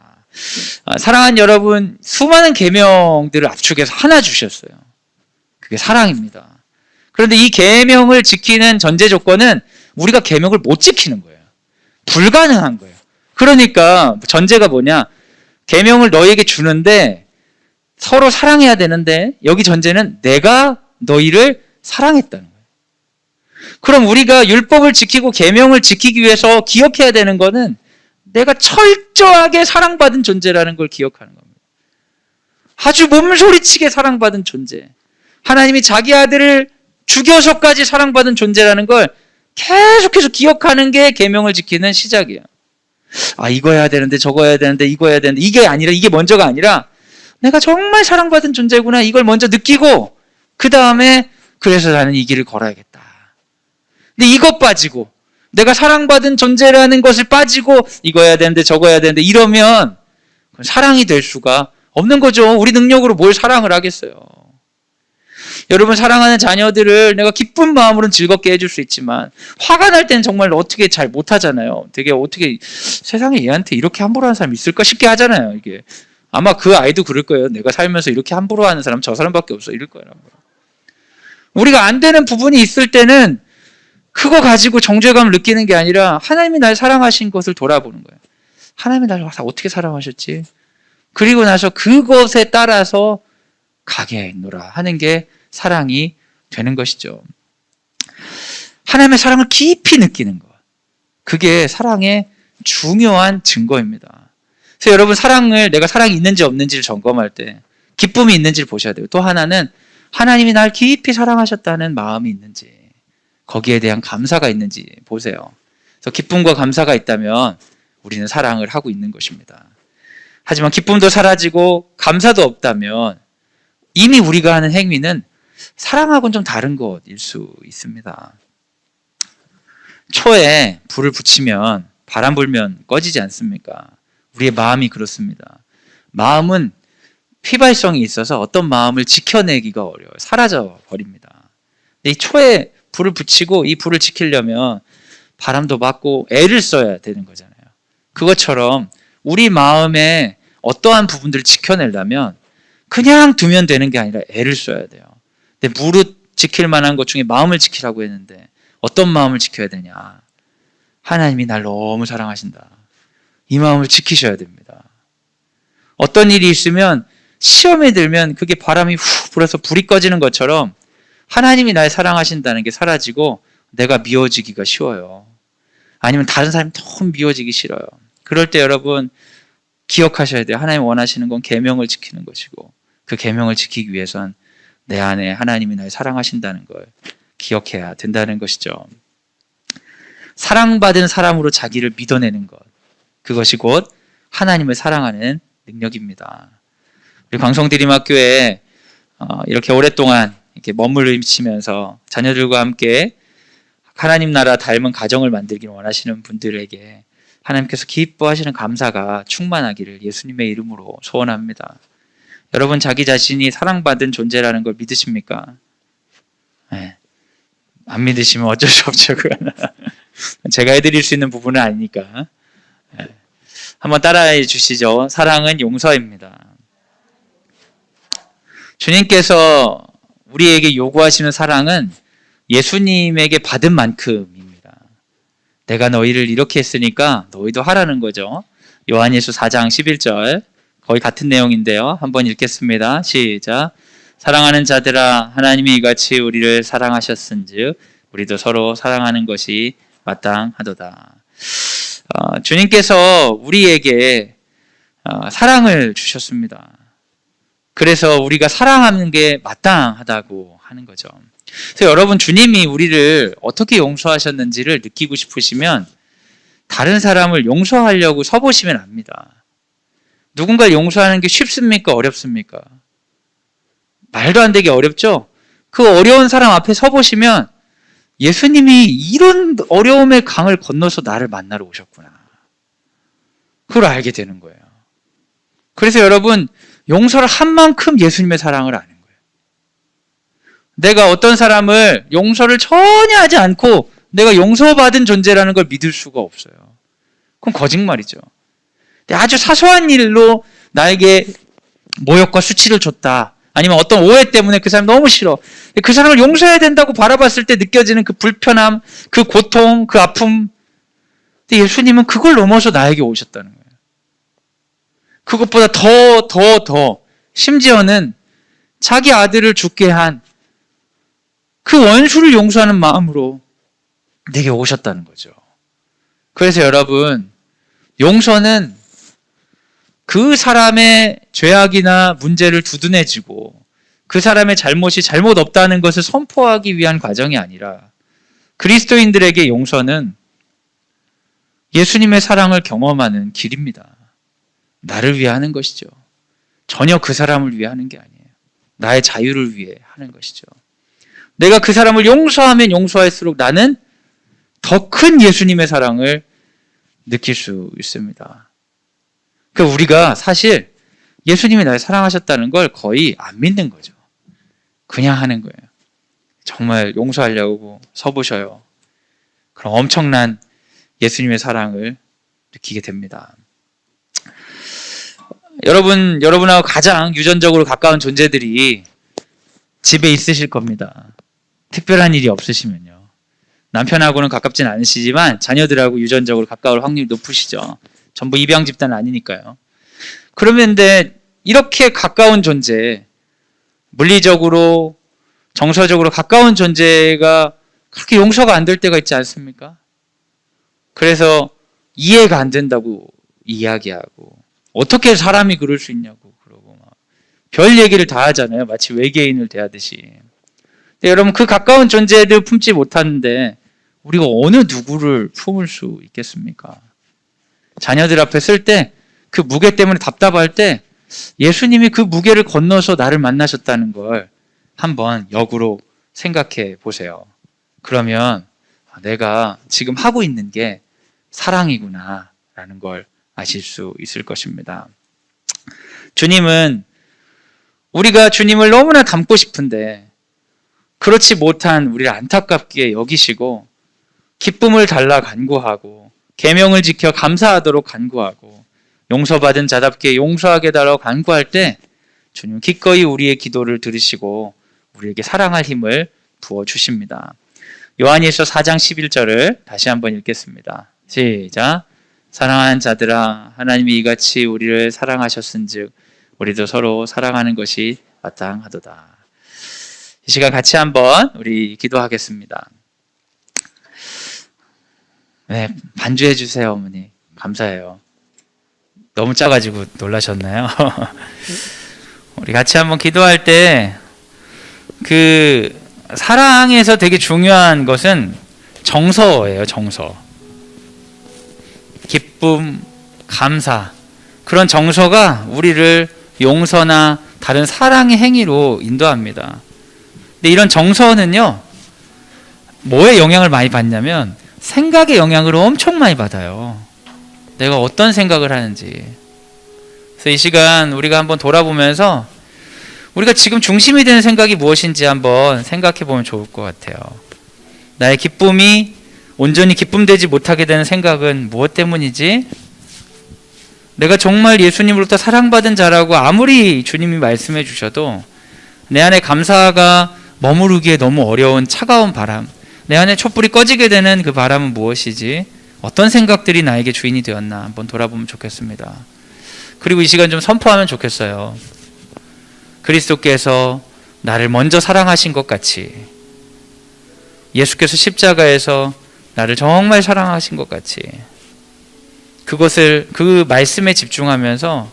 사랑하는 여러분, 수많은 계명들을 압축해서 하나 주셨어요. 그게 사랑입니다. 그런데 이 계명을 지키는 전제 조건은 우리가 계명을 못 지키는 거예요. 불가능한 거예요. 그러니까 전제가 뭐냐? 계명을 너희에게 주는데 서로 사랑해야 되는데 여기 전제는 내가 너희를 사랑했다는 거예요. 그럼 우리가 율법을 지키고 계명을 지키기 위해서 기억해야 되는 거는 내가 철저하게 사랑받은 존재라는 걸 기억하는 겁니다. 아주 몸소리치게 사랑받은 존재. 하나님이 자기 아들을 죽여서까지 사랑받은 존재라는 걸 계속해서 기억하는 게 계명을 지키는 시작이에요. 아, 이거 해야 되는데 저거 해야 되는데 이거 해야 되는데 이게 아니라 이게 먼저가 아니라 내가 정말 사랑받은 존재구나 이걸 먼저 느끼고 그 다음에 그래서 나는 이 길을 걸어야겠다. 근데 이것 빠지고 내가 사랑받은 존재라는 것을 빠지고 이거 해야 되는데 저거 해야 되는데 이러면 사랑이 될 수가 없는 거죠. 우리 능력으로 뭘 사랑을 하겠어요. 여러분, 사랑하는 자녀들을 내가 기쁜 마음으로는 즐겁게 해줄 수 있지만 화가 날 때는 정말 어떻게 잘 못하잖아요. 되게 어떻게 세상에 얘한테 이렇게 함부로 하는 사람이 있을까 싶게 하잖아요. 이게 아마 그 아이도 그럴 거예요. 내가 살면서 이렇게 함부로 하는 사람 저 사람밖에 없어 이럴 거예요. 우리가 안 되는 부분이 있을 때는 그거 가지고 정죄감을 느끼는 게 아니라 하나님이 날 사랑하신 것을 돌아보는 거예요. 하나님이 날 어떻게 사랑하셨지? 그리고 나서 그것에 따라서 가게노라 하는 게 사랑이 되는 것이죠. 하나님의 사랑을 깊이 느끼는 것. 그게 사랑의 중요한 증거입니다. 그래서 여러분, 내가 사랑이 있는지 없는지를 점검할 때 기쁨이 있는지를 보셔야 돼요. 또 하나는 하나님이 날 깊이 사랑하셨다는 마음이 있는지, 거기에 대한 감사가 있는지 보세요. 그래서 기쁨과 감사가 있다면 우리는 사랑을 하고 있는 것입니다. 하지만 기쁨도 사라지고 감사도 없다면 이미 우리가 하는 행위는 사랑하고는 좀 다른 것일 수 있습니다. 초에 불을 붙이면 바람 불면 꺼지지 않습니까? 우리의 마음이 그렇습니다. 마음은 휘발성이 있어서 어떤 마음을 지켜내기가 어려워요. 사라져 버립니다. 이 초에 불을 붙이고 이 불을 지키려면 바람도 맞고 애를 써야 되는 거잖아요. 그것처럼 우리 마음의 어떠한 부분들을 지켜내려면 그냥 두면 되는 게 아니라 애를 써야 돼요. 근데 무릇 지킬 만한 것 중에 마음을 지키라고 했는데 어떤 마음을 지켜야 되냐? 하나님이 날 너무 사랑하신다. 이 마음을 지키셔야 됩니다. 어떤 일이 있으면 시험에 들면 그게 바람이 후 불어서 불이 꺼지는 것처럼 하나님이 날 사랑하신다는 게 사라지고 내가 미워지기가 쉬워요. 아니면 다른 사람이 너무 미워지기 싫어요. 그럴 때 여러분 기억하셔야 돼요. 하나님 원하시는 건 계명을 지키는 것이고 그 계명을 지키기 위해선 내 안에 하나님이 날 사랑하신다는 걸 기억해야 된다는 것이죠. 사랑받은 사람으로 자기를 믿어내는 것, 그것이 곧 하나님을 사랑하는 능력입니다. 우리 광성드림학교에 이렇게 오랫동안 이렇게 머물르시면서 자녀들과 함께 하나님 나라 닮은 가정을 만들기를 원하시는 분들에게 하나님께서 기뻐하시는 감사가 충만하기를 예수님의 이름으로 소원합니다. 여러분 자기 자신이 사랑받은 존재라는 걸 믿으십니까? 네. 안 믿으시면 어쩔 수 없죠. 그건 제가 해드릴 수 있는 부분은 아니니까. 네. 한번 따라해 주시죠. 사랑은 용서입니다. 주님께서 우리에게 요구하시는 사랑은 예수님에게 받은 만큼입니다. 내가 너희를 이렇게 했으니까 너희도 하라는 거죠. 요한일서 4장 11절 거의 같은 내용인데요. 한번 읽겠습니다. 시작. 사랑하는 자들아 하나님이 이같이 우리를 사랑하셨은즉 우리도 서로 사랑하는 것이 마땅하도다. 주님께서 우리에게 사랑을 주셨습니다. 그래서 우리가 사랑하는 게 마땅하다고 하는 거죠. 그래서 여러분 주님이 우리를 어떻게 용서하셨는지를 느끼고 싶으시면 다른 사람을 용서하려고 서보시면 압니다. 누군가를 용서하는 게 쉽습니까? 어렵습니까? 말도 안 되게 어렵죠? 그 어려운 사람 앞에 서보시면 예수님이 이런 어려움의 강을 건너서 나를 만나러 오셨구나. 그걸 알게 되는 거예요. 그래서 여러분 용서를 한 만큼 예수님의 사랑을 아는 거예요. 내가 어떤 사람을 용서를 전혀 하지 않고 내가 용서받은 존재라는 걸 믿을 수가 없어요. 그건 거짓말이죠. 아주 사소한 일로 나에게 모욕과 수치를 줬다. 아니면 어떤 오해 때문에 그 사람 너무 싫어. 그 사람을 용서해야 된다고 바라봤을 때 느껴지는 그 불편함, 그 고통, 그 아픔. 근데 예수님은 그걸 넘어서 나에게 오셨다는 거예요. 그것보다 더 심지어는 자기 아들을 죽게 한 그 원수를 용서하는 마음으로 내게 오셨다는 거죠. 그래서 여러분 용서는 그 사람의 죄악이나 문제를 두둔해지고 그 사람의 잘못이 잘못 없다는 것을 선포하기 위한 과정이 아니라 그리스도인들에게 용서는 예수님의 사랑을 경험하는 길입니다. 나를 위해 하는 것이죠. 전혀 그 사람을 위해 하는 게 아니에요. 나의 자유를 위해 하는 것이죠. 내가 그 사람을 용서하면 용서할수록 나는 더 큰 예수님의 사랑을 느낄 수 있습니다. 그러니까 우리가 사실 예수님이 날 사랑하셨다는 걸 거의 안 믿는 거죠. 그냥 하는 거예요. 정말 용서하려고 서보셔요. 그럼 엄청난 예수님의 사랑을 느끼게 됩니다. 여러분하고 가장 유전적으로 가까운 존재들이 집에 있으실 겁니다. 특별한 일이 없으시면요. 남편하고는 가깝진 않으시지만 자녀들하고 유전적으로 가까울 확률이 높으시죠. 전부 입양 집단은 아니니까요. 그런데 이렇게 가까운 존재, 물리적으로, 정서적으로 가까운 존재가 그렇게 용서가 안 될 때가 있지 않습니까? 그래서 이해가 안 된다고 이야기하고 어떻게 사람이 그럴 수 있냐고 그러고 막 별 얘기를 다 하잖아요. 마치 외계인을 대하듯이. 여러분 그 가까운 존재들 품지 못하는데 우리가 어느 누구를 품을 수 있겠습니까? 자녀들 앞에 쓸 때 그 무게 때문에 답답할 때 예수님이 그 무게를 건너서 나를 만나셨다는 걸 한번 역으로 생각해 보세요. 그러면 내가 지금 하고 있는 게 사랑이구나라는 걸 아실 수 있을 것입니다. 주님은 우리가 주님을 너무나 닮고 싶은데 그렇지 못한 우리를 안타깝게 여기시고 기쁨을 달라 간구하고 계명을 지켜 감사하도록 간구하고 용서받은 자답게 용서하게 달라고 간구할 때 주님 기꺼이 우리의 기도를 들으시고 우리에게 사랑할 힘을 부어주십니다. 요한일서 4장 11절을 다시 한번 읽겠습니다. 시작. 사랑하는 자들아 하나님이 이같이 우리를 사랑하셨은즉 우리도 서로 사랑하는 것이 마땅하도다. 이 시간 같이 한번 우리 기도하겠습니다. 네, 반주해 주세요 어머니. 감사해요. 너무 짜가지고 놀라셨나요? 우리 같이 한번 기도할 때 그 사랑에서 되게 중요한 것은 정서예요. 정서. 기쁨, 감사 그런 정서가 우리를 용서나 다른 사랑의 행위로 인도합니다. 근데 이런 정서는요 뭐에 영향을 많이 받냐면 생각의 영향을 엄청 많이 받아요. 내가 어떤 생각을 하는지. 그래서 이 시간 우리가 한번 돌아보면서 우리가 지금 중심이 되는 생각이 무엇인지 한번 생각해 보면 좋을 것 같아요. 나의 기쁨이 온전히 기쁨되지 못하게 되는 생각은 무엇 때문이지? 내가 정말 예수님으로부터 사랑받은 자라고 아무리 주님이 말씀해 주셔도 내 안에 감사가 머무르기에 너무 어려운 차가운 바람, 내 안에 촛불이 꺼지게 되는 그 바람은 무엇이지? 어떤 생각들이 나에게 주인이 되었나 한번 돌아보면 좋겠습니다. 그리고 이 시간 좀 선포하면 좋겠어요. 그리스도께서 나를 먼저 사랑하신 것 같이 예수께서 십자가에서 나를 정말 사랑하신 것 같이 그것을 그 말씀에 집중하면서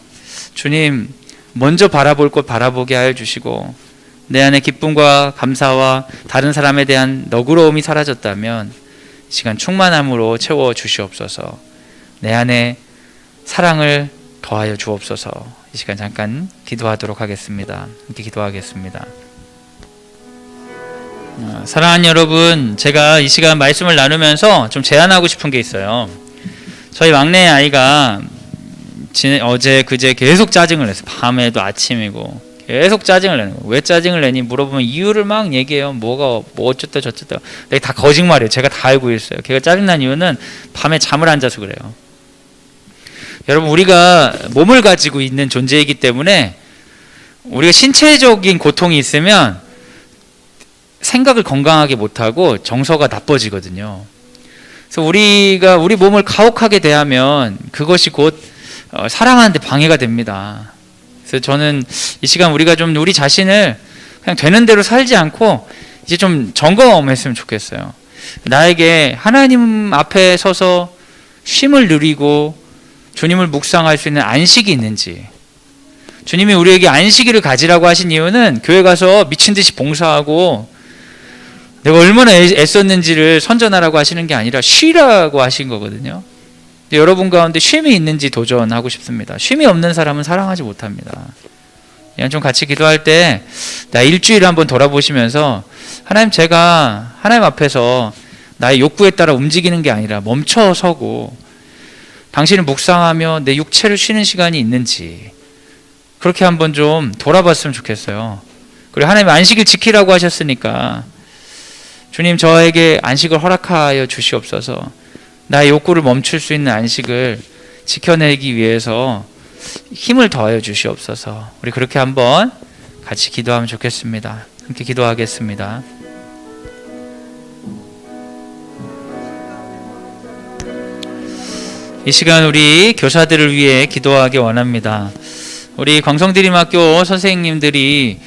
주님 먼저 바라볼 것 바라보게 하여 주시고 내 안에 기쁨과 감사와 다른 사람에 대한 너그러움이 사라졌다면 이 시간 충만함으로 채워 주시옵소서. 내 안에 사랑을 더하여 주옵소서. 이 시간 잠깐 기도하도록 하겠습니다. 함께 기도하겠습니다. 사랑하는 여러분, 제가 이 시간 말씀을 나누면서 좀 제안하고 싶은 게 있어요. 저희 막내 아이가 어제 그제 계속 짜증을 냈어요. 밤에도 아침이고 계속 짜증을 내는 거예요. 왜 짜증을 내니 물어보면 이유를 막 얘기해요. 뭐 어쨌다 저쨌다. 근데 다 거짓말이에요. 제가 다 알고 있어요. 걔가 짜증난 이유는 밤에 잠을 안 자서 그래요. 여러분 우리가 몸을 가지고 있는 존재이기 때문에 우리가 신체적인 고통이 있으면 생각을 건강하게 못하고 정서가 나빠지거든요. 그래서 우리가 우리 몸을 가혹하게 대하면 그것이 곧 사랑하는데 방해가 됩니다. 그래서 저는 이 시간 우리가 좀 우리 자신을 그냥 되는 대로 살지 않고 이제 좀 점검했으면 좋겠어요. 나에게 하나님 앞에 서서 쉼을 누리고 주님을 묵상할 수 있는 안식이 있는지. 주님이 우리에게 안식일을 가지라고 하신 이유는 교회 가서 미친 듯이 봉사하고 내가 얼마나 애썼는지를 선전하라고 하시는 게 아니라 쉬라고 하신 거거든요. 여러분 가운데 쉼이 있는지 도전하고 싶습니다. 쉼이 없는 사람은 사랑하지 못합니다. 그냥 좀 같이 기도할 때 나 일주일을 한번 돌아보시면서 하나님 제가 하나님 앞에서 나의 욕구에 따라 움직이는 게 아니라 멈춰서고 당신을 묵상하며 내 육체를 쉬는 시간이 있는지 그렇게 한번 좀 돌아봤으면 좋겠어요. 그리고 하나님 안식일 지키라고 하셨으니까 주님 저에게 안식을 허락하여 주시옵소서. 나의 욕구를 멈출 수 있는 안식을 지켜내기 위해서 힘을 더하여 주시옵소서. 우리 그렇게 한번 같이 기도하면 좋겠습니다. 함께 기도하겠습니다. 이 시간 우리 교사들을 위해 기도하기 원합니다. 우리 광성드림학교 선생님들이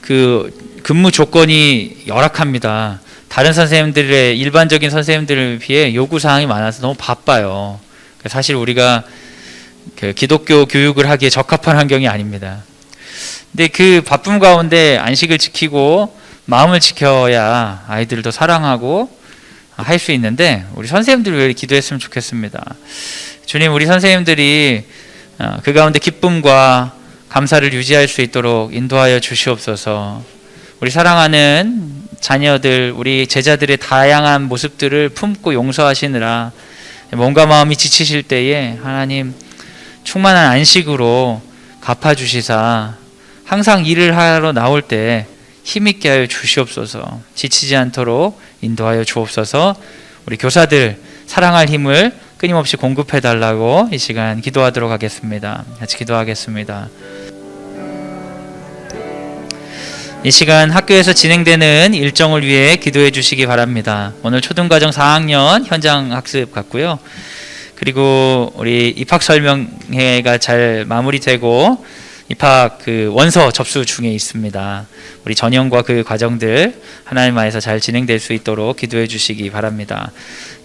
그 근무 조건이 열악합니다. 다른 선생님들의 일반적인 선생님들에 비해 요구사항이 많아서 너무 바빠요. 사실 우리가 그 기독교 교육을 하기에 적합한 환경이 아닙니다. 근데 그 바쁨 가운데 안식을 지키고 마음을 지켜야 아이들을 더 사랑하고 할 수 있는데 우리 선생님들 위해 기도했으면 좋겠습니다. 주님 우리 선생님들이 그 가운데 기쁨과 감사를 유지할 수 있도록 인도하여 주시옵소서. 우리 사랑하는 자녀들 우리 제자들의 다양한 모습들을 품고 용서하시느라 몸과 마음이 지치실 때에 하나님 충만한 안식으로 갚아주시사 항상 일을 하러 나올 때 힘있게 하여 주시옵소서. 지치지 않도록 인도하여 주옵소서. 우리 교사들 사랑할 힘을 끊임없이 공급해 달라고 이 시간 기도하도록 하겠습니다. 같이 기도하겠습니다. 이 시간 학교에서 진행되는 일정을 위해 기도해 주시기 바랍니다. 오늘 초등과정 4학년 현장 학습 같고요. 그리고 우리 입학 설명회가 잘 마무리되고 입학 원서 접수 중에 있습니다. 우리 전형과 그 과정들 하나님 안에서 잘 진행될 수 있도록 기도해 주시기 바랍니다.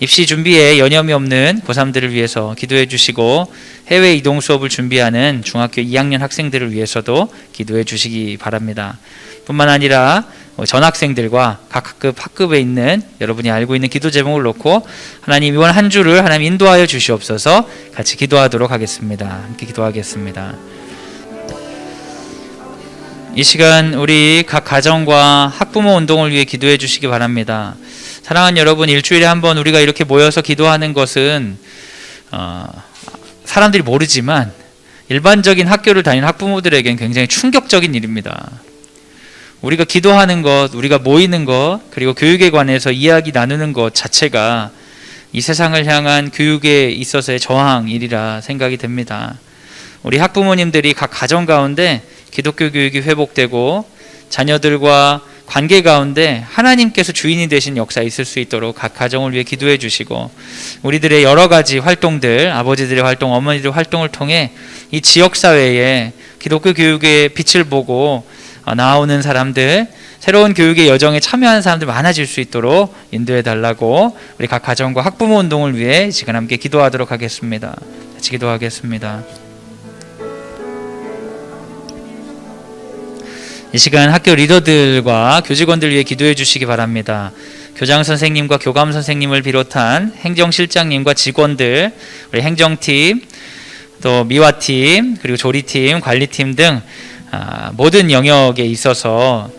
입시 준비에 여념이 없는 고3들을 위해서 기도해 주시고 해외 이동 수업을 준비하는 중학교 2학년 학생들을 위해서도 기도해 주시기 바랍니다. 뿐만 아니라 전학생들과 각 학급에 있는 여러분이 알고 있는 기도 제목을 놓고 하나님 이번 한 주를 하나님 인도하여 주시옵소서. 같이 기도하도록 하겠습니다. 함께 기도하겠습니다. 이 시간 우리 각 가정과 학부모 운동을 위해 기도해 주시기 바랍니다. 사랑하는 여러분, 일주일에 한 번 우리가 이렇게 모여서 기도하는 것은 사람들이 모르지만 일반적인 학교를 다니는 학부모들에겐 굉장히 충격적인 일입니다. 우리가 기도하는 것, 우리가 모이는 것, 그리고 교육에 관해서 이야기 나누는 것 자체가 이 세상을 향한 교육에 있어서의 저항일이라 생각이 됩니다. 우리 학부모님들이 각 가정 가운데 기독교 교육이 회복되고 자녀들과 관계 가운데 하나님께서 주인이 되신 역사 있을 수 있도록 각 가정을 위해 기도해 주시고 우리들의 여러 가지 활동들, 아버지들의 활동, 어머니들의 활동을 통해 이 지역사회에 기독교 교육의 빛을 보고 나오는 사람들, 새로운 교육의 여정에 참여하는 사람들 많아질 수 있도록 인도해 달라고 우리 각 가정과 학부모 운동을 위해 지금 함께 기도하도록 하겠습니다. 같이 기도하겠습니다. 이 시간 학교 리더들과 교직원들 위해 기도해 주시기 바랍니다. 교장 선생님과 교감 선생님을 비롯한 행정실장님과 직원들, 우리 행정팀, 또 미화팀, 그리고 조리팀, 관리팀 등 모든 영역에 있어서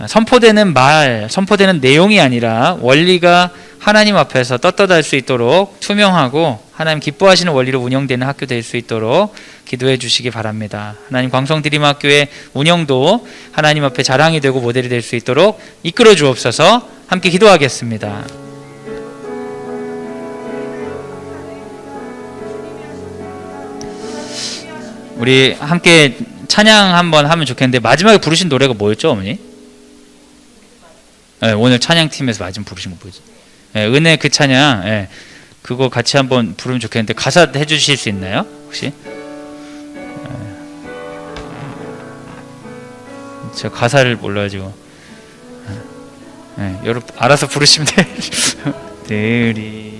선포되는 말, 선포되는 내용이 아니라 원리가 하나님 앞에서 떳떳할 수 있도록 투명하고 하나님 기뻐하시는 원리로 운영되는 학교 될 수 있도록 기도해 주시기 바랍니다. 하나님 광성드림학교의 운영도 하나님 앞에 자랑이 되고 모델이 될 수 있도록 이끌어 주옵소서. 함께 기도하겠습니다. 우리 함께 찬양 한번 하면 좋겠는데 마지막에 부르신 노래가 뭐였죠, 어머니? 네, 오늘 찬양팀에서 마지막 부르신 거 뭐였죠? 네, 은혜 그 찬양, 네, 그거 같이 한번 부르면 좋겠는데 가사 해주실 수 있나요, 혹시? 제가 가사를 몰라가지고. 네, 여러분 알아서 부르시면 돼요. 들이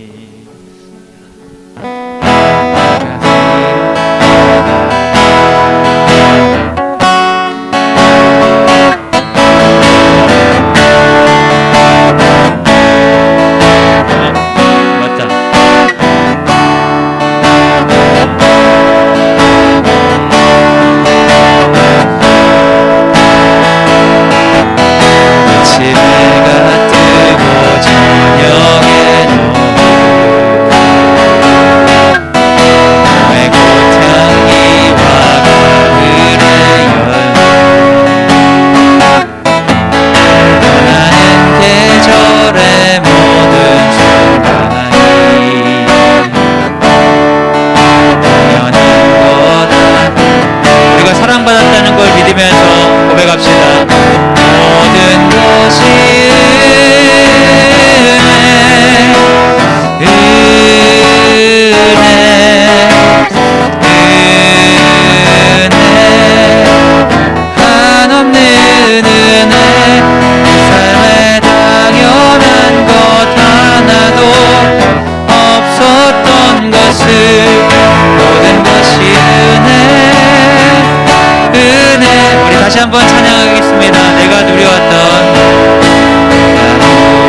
다시 한번 찬양하겠습니다. 내가 누려왔던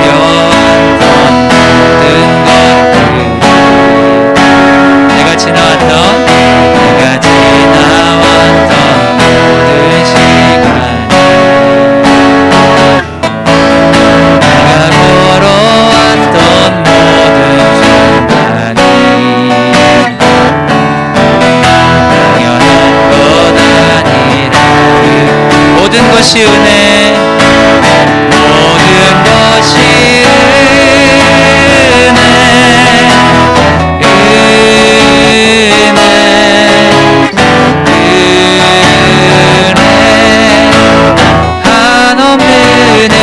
모든 것들, 내가 지나왔던 모든 시간, 내가 걸어왔던 모든 순간이 것이 은혜, 모든 것이 한없는 은혜,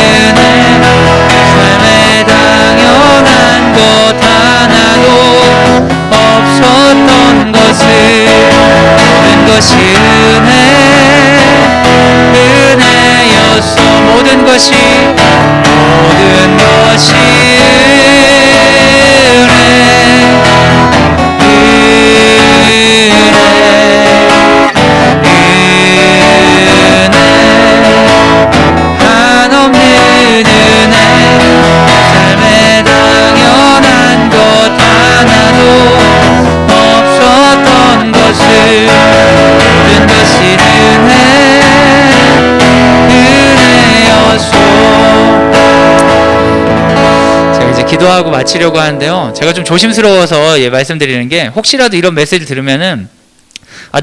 삶에 당연한 것 하나도 없었던 것을 모든 것이 은혜였어. 모든 것이 한없는 은혜, 삶에 당연한 것 하나도 없었던 것을 모든 것이 은혜였소. 제가 이제 기도하고 마치려고 하는데요, 제가 좀 조심스러워서 말씀드리는 게, 혹시라도 이런 메시지를 들으면은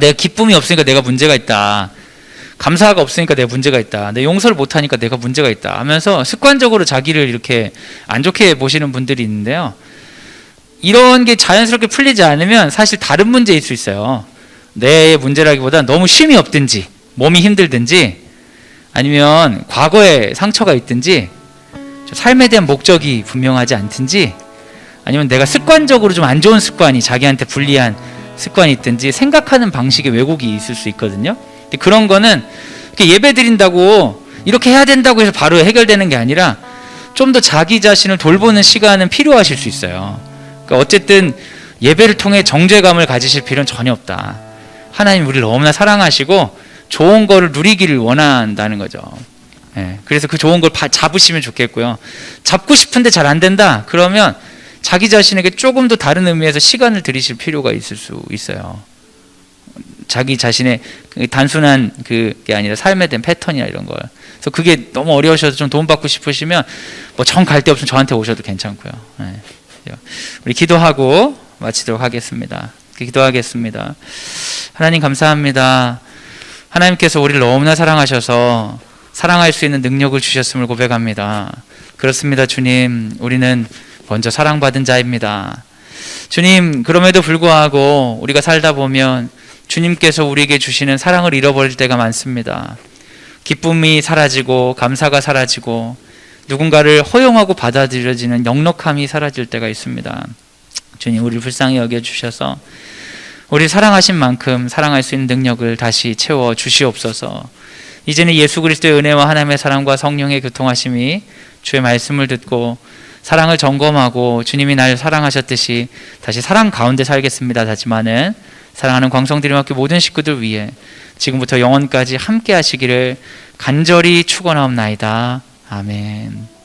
내가 기쁨이 없으니까 내가 문제가 있다, 감사가 없으니까 내가 문제가 있다, 내 용서를 못하니까 내가 문제가 있다 하면서 습관적으로 자기를 이렇게 안 좋게 보시는 분들이 있는데요, 이런 게 자연스럽게 풀리지 않으면 사실 다른 문제일 수 있어요. 내 문제라기보다 너무 쉼이 없든지, 몸이 힘들든지, 아니면 과거에 상처가 있든지, 삶에 대한 목적이 분명하지 않든지, 아니면 내가 습관적으로 좀 안 좋은 습관이, 자기한테 불리한 습관이 있든지, 생각하는 방식에 왜곡이 있을 수 있거든요. 근데 그런 거는 예배 드린다고 이렇게 해야 된다고 해서 바로 해결되는 게 아니라 좀 더 자기 자신을 돌보는 시간은 필요하실 수 있어요. 그러니까 어쨌든 예배를 통해 정죄감을 가지실 필요는 전혀 없다. 하나님 우리를 너무나 사랑하시고 좋은 거를 누리기를 원한다는 거죠. 그래서 그 좋은 걸 잡으시면 좋겠고요. 잡고 싶은데 잘 안 된다, 그러면 자기 자신에게 조금 더 다른 의미에서 시간을 들이실 필요가 있을 수 있어요. 자기 자신의 단순한 그게 아니라 삶에 대한 패턴이나 이런 걸. 그래서 그게 너무 어려우셔서 좀 도움받고 싶으시면 뭐 정 갈 데 없으면 저한테 오셔도 괜찮고요. 우리 기도하고 마치도록 하겠습니다. 기도하겠습니다. 하나님 감사합니다. 하나님께서 우리를 너무나 사랑하셔서 사랑할 수 있는 능력을 주셨음을 고백합니다. 그렇습니다, 주님. 우리는 먼저 사랑받은 자입니다. 주님, 그럼에도 불구하고 우리가 살다 보면 주님께서 우리에게 주시는 사랑을 잃어버릴 때가 많습니다. 기쁨이 사라지고 감사가 사라지고 누군가를 허용하고 받아들여지는 역력함이 사라질 때가 있습니다. 주님, 우리를 불쌍히 여겨주셔서 우리를 사랑하신 만큼 사랑할 수 있는 능력을 다시 채워 주시옵소서. 이제는 예수 그리스도의 은혜와 하나님의 사랑과 성령의 교통하심이 주의 말씀을 듣고 사랑을 점검하고 주님이 날 사랑하셨듯이 다시 사랑 가운데 살겠습니다 다짐하는 사랑하는 광성드림학교 모든 식구들 위해 지금부터 영원까지 함께 하시기를 간절히 축원하옵나이다. 아멘.